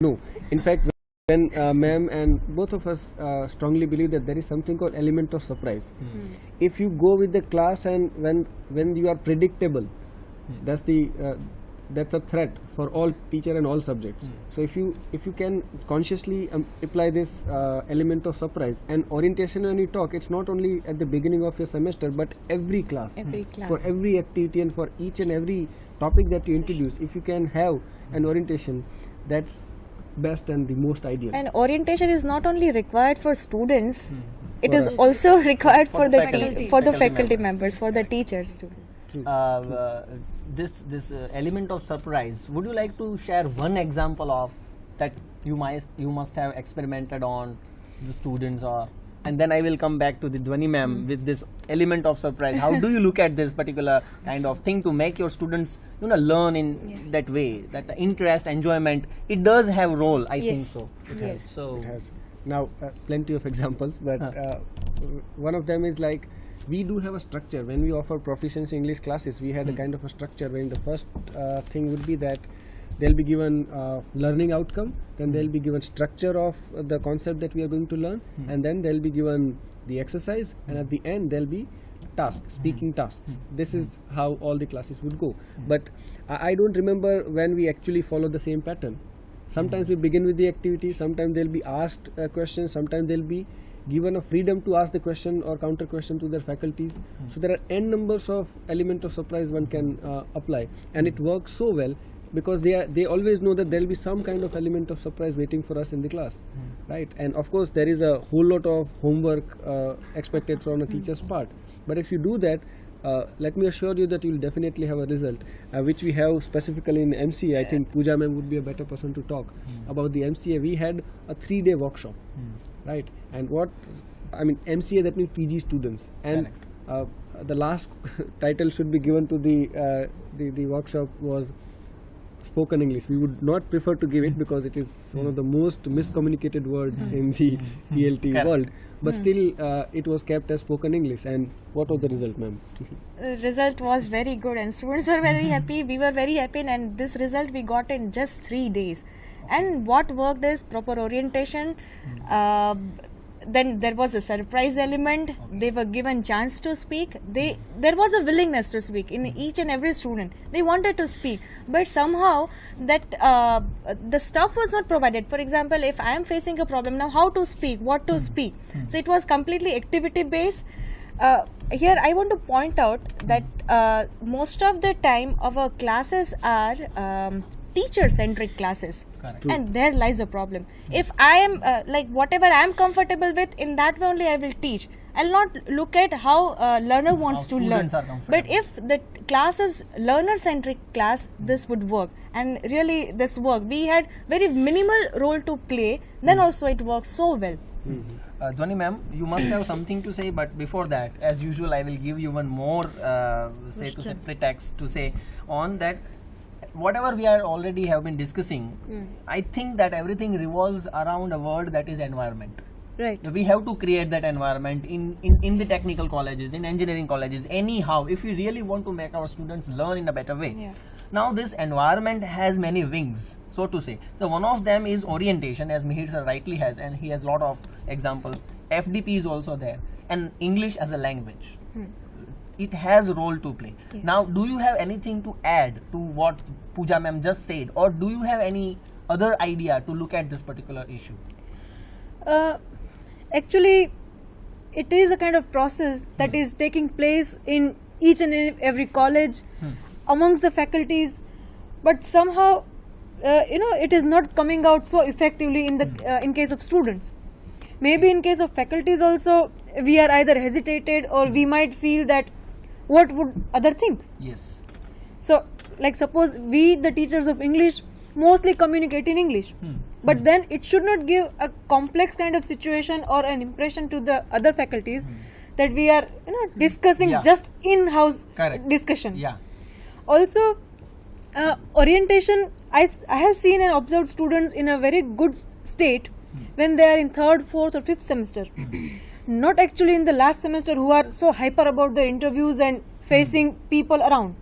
No, in fact, when ma'am and both of us strongly believe that there is something called element of surprise. If you go with the class and when you are predictable, that's the that's a threat for all teacher and all subjects. So if you can consciously apply this element of surprise and orientation when you talk, it's not only at the beginning of your semester but every class, for every activity and for each and every topic that you introduce. If you can have an orientation, that's best and the most ideal. And orientation is not only required for students, it is also required for the faculty members, for the teachers too. This element of surprise, would you like to share one example of that you must have experimented on the students, or and then I will come back to the Dhwani ma'am with this element of surprise. How do you look at this particular kind of thing to make your students learn in that way, that the interest, enjoyment, it does have role, I think so. Yes. So It has. Now plenty of examples, but one of them is like, we do have a structure when we offer proficiency English classes. We had a kind of a structure when the first thing would be that they'll be given learning outcome, then they'll be given structure of the concept that we are going to learn, and then they'll be given the exercise, and at the end there'll be tasks, speaking tasks. This is how all the classes would go. But I don't remember when we actually follow the same pattern. Sometimes we begin with the activity, sometimes they'll be asked questions, sometimes they'll be given a freedom to ask the question or counter question to their faculties. So there are n numbers of element of surprise one can apply, and it works so well because they always know that there will be some kind of element of surprise waiting for us in the class, right? And of course there is a whole lot of homework expected from a teacher's part, but if you do that, let me assure you that you will definitely have a result, which we have specifically in MCA. I think Pooja ma'am would be a better person to talk about the MCA. We had a 3-day workshop, right? And what I mean, MCA, that means PG students, and the last title should be given to the workshop was spoken English. We would not prefer to give it because it is one of the most miscommunicated words in the ELT world, but still it was kept as spoken English. And what was the result, ma'am? The result was very good and students were very happy, we were very happy, and this result we got in just 3 days. And what worked is proper orientation, then there was a surprise element, they were given chance to speak, there was a willingness to speak in each and every student. They wanted to speak, but somehow that the stuff was not provided. For example, if I am facing a problem now, how to speak, what to speak. So it was completely activity based. Here I want to point out that most of the time our classes are teacher-centric classes. Correct. And there lies a problem. If I am like whatever I am comfortable with, in that way only I will teach. I'll not look at how learner wants to learn. But if the class is learner-centric class, this would work. And really this worked. We had very minimal role to play, then also it worked so well. Dhwani ma'am, you must have something to say, but before that, as usual, I will give you one more pretext to say on that. Whatever we are already have been discussing, I think that everything revolves around a word that is environment. Right. We have to create that environment in the technical colleges, in engineering colleges, anyhow, if we really want to make our students learn in a better way. Yeah. Now this environment has many wings, so to say. So one of them is orientation, as Mihir sir rightly has, and he has a lot of examples. FDP is also there, and English as a language. It has a role to play. Yes. Now, do you have anything to add to what Pooja ma'am just said, or do you have any other idea to look at this particular issue? Actually, it is a kind of process that is taking place in each and every college amongst the faculties, but somehow it is not coming out so effectively in the in case of students. Maybe in case of faculties also, we are either hesitated or we might feel that what would other think. Yes. So like suppose we, the teachers of English, mostly communicate in English, but then it should not give a complex kind of situation or an impression to the other faculties that we are discussing just in-house discussion. Yeah. Also orientation, I have seen and observed students in a very good state when they are in 3rd, 4th or 5th semester. Not actually in the last semester, who are so hyper about their interviews and facing people around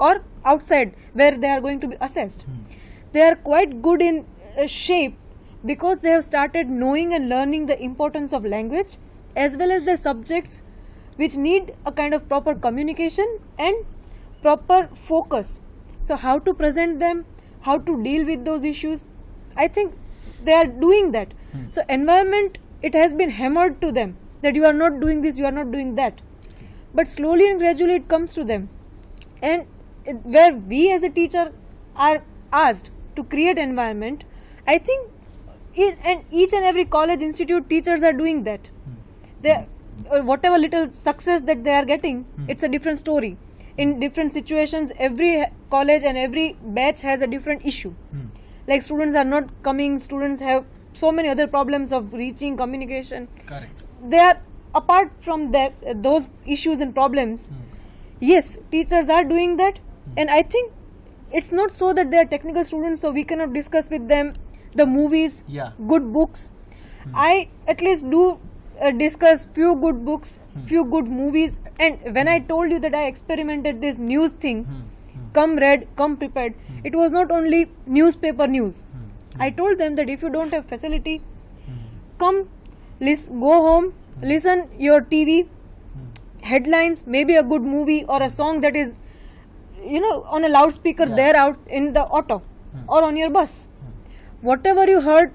or outside where they are going to be assessed. They are quite good in shape because they have started knowing and learning the importance of language as well as the subjects which need a kind of proper communication and proper focus. So how to present them, how to deal with those issues, I think they are doing that. So environment, it has been hammered to them that you are not doing this, you are not doing that. But slowly and gradually it comes to them. And where we as a teacher are asked to create environment, I think each and every college institute teachers are doing that. They, whatever little success that they are getting, it's a different story. In different situations, every college and every batch has a different issue. Like students are not coming, students have so many other problems of reaching, communication. Correct. They are apart from that, those issues and problems. Yes, teachers are doing that, and I think it's not so that they are technical students, so we cannot discuss with them the movies, good books. I at least do discuss few good books, few good movies, and when I told you that I experimented this news thing, come read, come prepared, it was not only newspaper news. I told them that if you don't have facility, come, go home, listen your TV, headlines, maybe a good movie or a song that is, on a loudspeaker there out in the auto or on your bus. Whatever you heard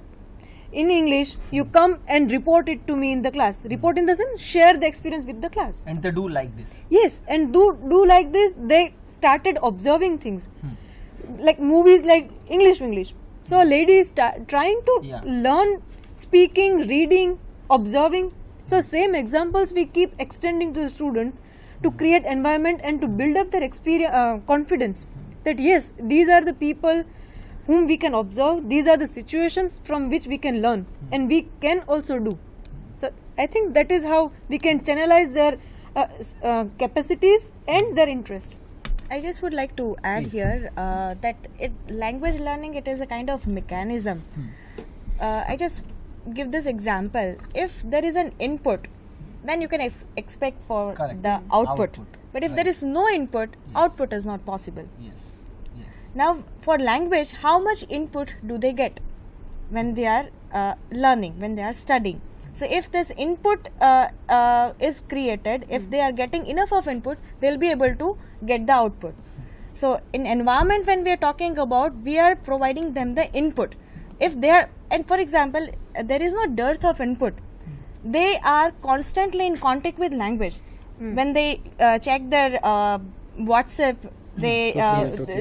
in English, you come and report it to me in the class. Report in the sense, share the experience with the class. And they do like this. Yes, and do like this. They started observing things, like movies like English. So a lady is trying to learn speaking, reading, observing. So same examples we keep extending to the students to create environment and to build up their experience, confidence that yes, these are the people whom we can observe, these are the situations from which we can learn and we can also do. So I think that is how we can channelize their capacities and their interest. I just would like to add here that language learning, it is a kind of mechanism. I just give this example. If there is an input, then you can expect for the output. But if there is no input, output is not possible. Now for language, how much input do they get when they are learning, when they are studying? So if this input is created, if they are getting enough of input, they will be able to get the output. So in environment, when we are talking about, we are providing them the input. If they are, and for example, there is no dearth of input. They are constantly in contact with language. When they check their WhatsApp, they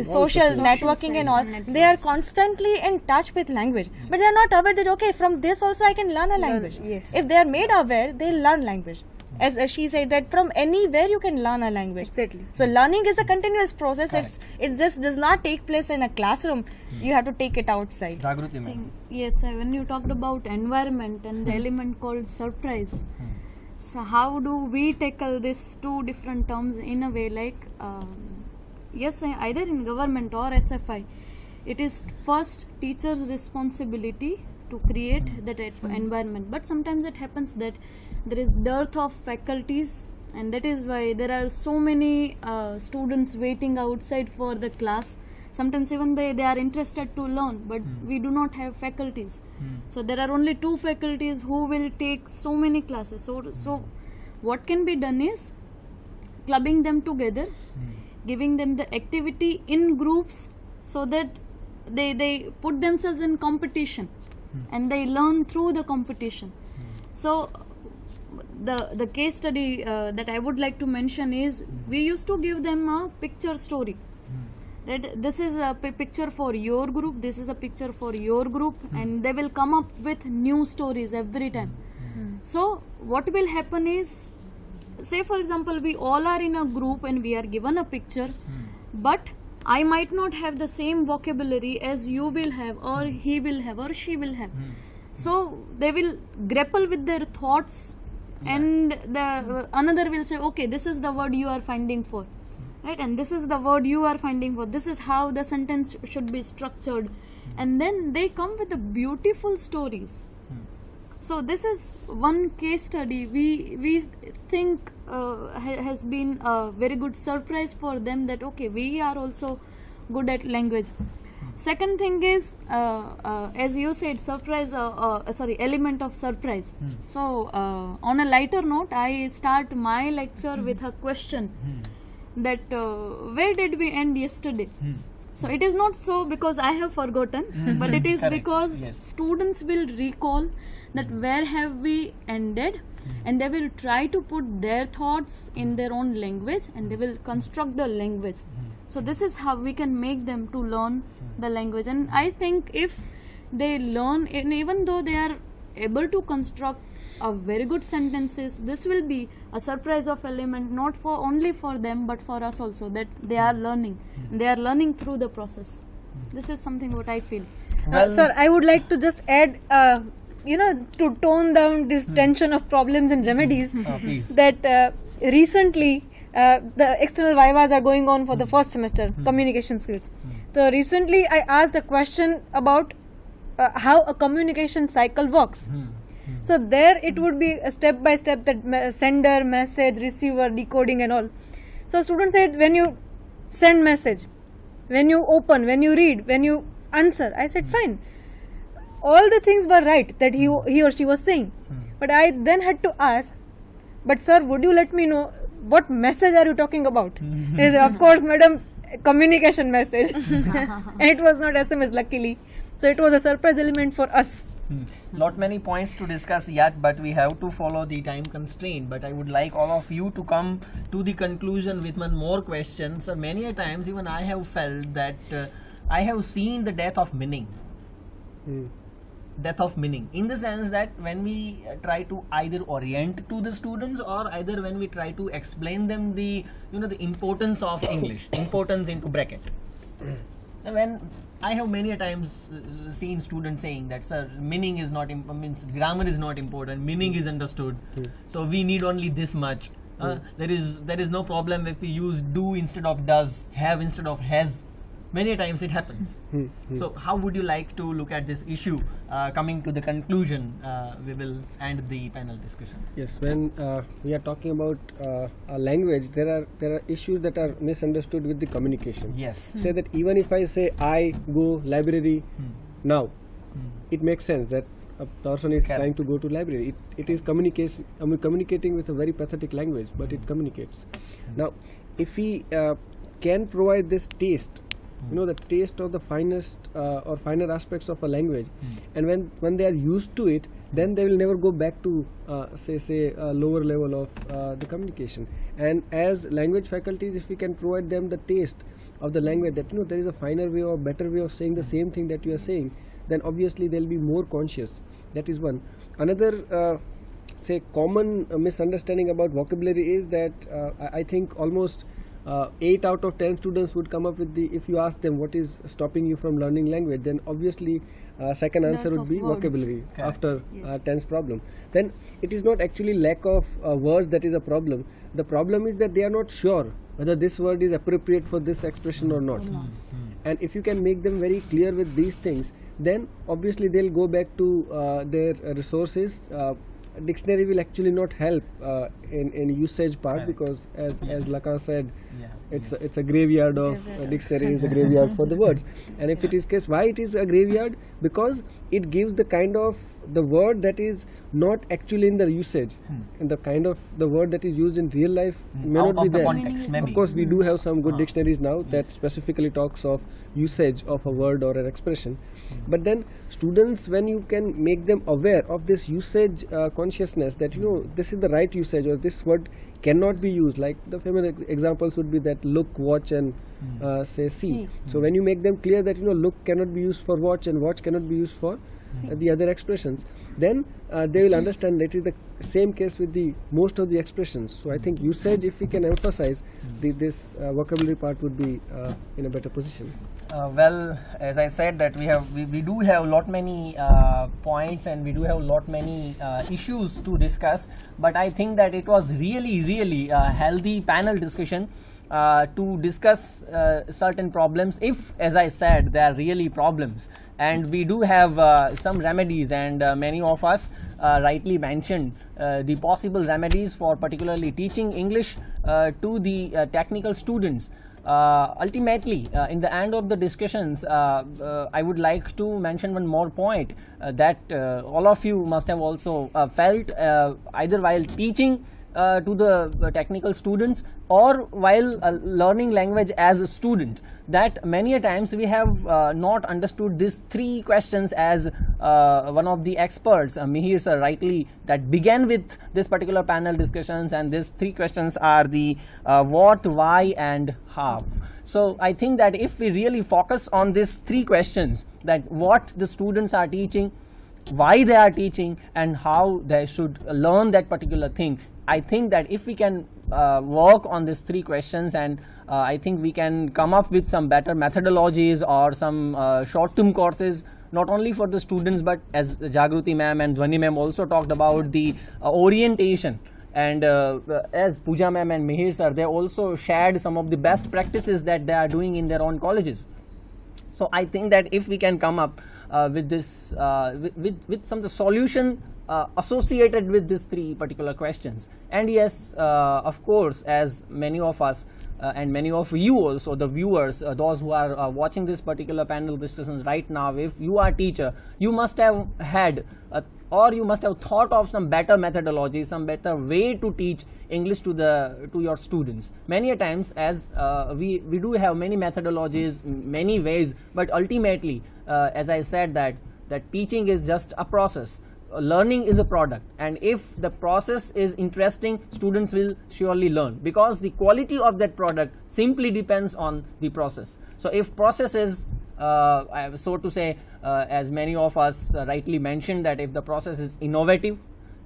social networking and all, they are constantly in touch with language, but they are not aware that okay, from this also I can learn a language. If they are made aware, they learn language. As she said that from anywhere you can learn a language. Exactly. So learning is a continuous process. It just does not take place in a classroom. You have to take it outside. Jagruti ma'am. Yes, when you talked about environment and the element called surprise, so how do we tackle these two different terms in a way like yes, either in government or SFI, it is first teacher's responsibility to create that environment. But sometimes it happens that there is dearth of faculties, and that is why there are so many students waiting outside for the class. Sometimes even they are interested to learn, but we do not have faculties. So there are only 2 faculties who will take so many classes. So what can be done is clubbing them together, giving them the activity in groups so that they put themselves in competition and they learn through the competition. So the case study that I would like to mention is we used to give them a picture story. That this is a picture for your group, this is a picture for your group, and they will come up with new stories every time. So what will happen is, say for example, we all are in a group and we are given a picture, but I might not have the same vocabulary as you will have, or he will have, or she will have. So they will grapple with their thoughts, and the another will say, okay, this is the word you are finding for, right, and this is the word you are finding for, this is how the sentence should be structured, and then they come with the beautiful stories. So this is one case study we think has been a very good surprise for them, that okay, we are also good at language. Second thing is, as you said, surprise, element of surprise. So, on a lighter note, I start my lecture with a question that where did we end yesterday? So, it is not so because I have forgotten, but it is because students will recall that where have we ended, and they will try to put their thoughts in their own language, and they will construct the language. So this is how we can make them to learn the language. And I think if they learn, and even though they are able to construct a very good sentences, this will be a surprise of element, not for only for them but for us also, that they are learning. They are learning through the process. This is something what I feel. Sir, I would like to just add, to tone down this tension of problems and remedies, that recently the external vivas are going on for the first semester, communication skills. So recently I asked a question about how a communication cycle works. So there it would be a step by step, that sender, message, receiver, decoding and all. So students said, when you send message, when you open, when you read, when you answer. I said fine. All the things were right that he or she was saying. But I then had to ask, but sir, would you let me know what message are you talking about? He said, of course madam, communication message. And it was not SMS luckily. So it was a surprise element for us. Not many points to discuss yet, but we have to follow the time constraint. But I would like all of you to come to the conclusion with one more question. So many a times even I have felt that I have seen the death of meaning. Death of meaning, in the sense that when we try to either orient to the students, or either when we try to explain them the the importance of English, importance into bracket. And when I have many a times seen students saying that, sir, meaning is not means grammar is not important, meaning is understood, so we need only this much. There is no problem if we use do instead of does, have instead of has. Many a times it happens. So how would you like to look at this issue? Coming to the conclusion, we will end the panel discussion. Yes, when we are talking about a language, there are issues that are misunderstood with the communication. Yes. Say that even if I say I go library now, it makes sense that a person is trying to go to library. It is communicating with a very pathetic language, but it communicates. Now, if we can provide this taste, the taste of the finest or finer aspects of a language, and when they are used to it, then they will never go back to say a lower level of the communication. And as language faculties, if we can provide them the taste of the language, that there is a finer way or better way of saying the same thing that you are saying, then obviously they will be more conscious. That is one. Another common misunderstanding about vocabulary is that I think almost 8 out of 10 students would come up with if you ask them what is stopping you from learning language, then obviously second answer would be vocabulary after tense problem. Then it is not actually lack of words that is a problem. The problem is that they are not sure whether this word is appropriate for this expression or not. And if you can make them very clear with these things, then obviously they'll go back to their resources. Dictionary will actually not help in usage part, because as Lacan said, it's a graveyard of dictionary is a graveyard for the words. And if it is case, why it is a graveyard? Because it gives the kind of the word that is not actually in the usage, and the kind of the word that is used in real life may not be there. Context, of course, we do have some good dictionaries now that specifically talks of usage of a word or an expression. But then students, when you can make them aware of this usage consciousness, that this is the right usage, or this word cannot be used, like the famous examples would be that look, watch and say see. So when you make them clear that look cannot be used for watch and watch cannot be used for the other expressions, then they will understand that it is the same case with the most of the expressions. So I think usage, if we can emphasize, this vocabulary part would be in a better position. Well, as I said, that we do have lot many points, and we do have lot many issues to discuss, but I think that it was really a healthy panel discussion to discuss certain problems, if, as I said, they are really problems. And we do have some remedies, and many of us rightly mentioned the possible remedies for particularly teaching English to the technical students. ultimately, in the end of the discussions, I would like to mention one more point that all of you must have also felt either while teaching to the technical students or while learning language as a student, that many a times we have not understood these three questions as one of the experts, Mihir sir, rightly that began with this particular panel discussions, and these three questions are the what, why and how. So I think that if we really focus on these three questions, that what the students are teaching, why they are teaching, and how they should learn that particular thing, I think that if we can work on these three questions, and I think we can come up with some better methodologies or some short-term courses, not only for the students, but as Jagruti ma'am and Dhwani ma'am also talked about the orientation, and as Pooja ma'am and Mihir sir, they also shared some of the best practices that they are doing in their own colleges. So I think that if we can come up with this, with some of the solution associated with these three particular questions, and yes, of course, as many of us and many of you also, the viewers, those who are watching this particular panel discussions right now, if you are a teacher, you must have had or you must have thought of some better methodology, some better way to teach English to your students. Many a times, as we do have many methodologies, many ways, but ultimately, as I said, that teaching is just a process. Learning is a product, and if the process is interesting, students will surely learn, because the quality of that product simply depends on the process. So if process is so to say, as many of us rightly mentioned, that if the process is innovative,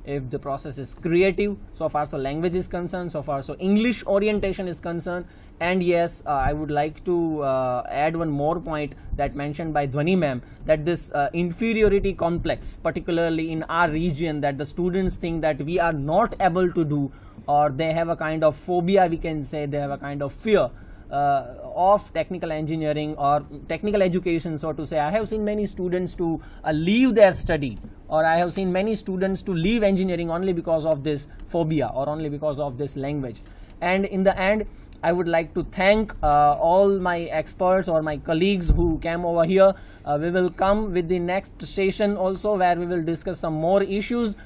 if the process is creative, so far so language is concerned, so far so English orientation is concerned. And yes, I would like to add one more point that mentioned by Dhwani ma'am, that this inferiority complex, particularly in our region, that the students think that we are not able to do, or they have a kind of phobia, we can say, they have a kind of fear of technical engineering or technical education, so to say. I have seen many students to leave their study, or I have seen many students to leave engineering only because of this phobia or only because of this language. And in the end, I would like to thank all my experts or my colleagues who came over here. We will come with the next session also, where we will discuss some more issues.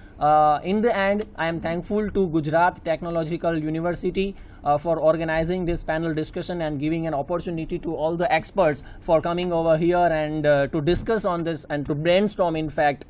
In the end, I am thankful to Gujarat Technological University for organizing this panel discussion and giving an opportunity to all the experts for coming over here and to discuss on this and to brainstorm, in fact,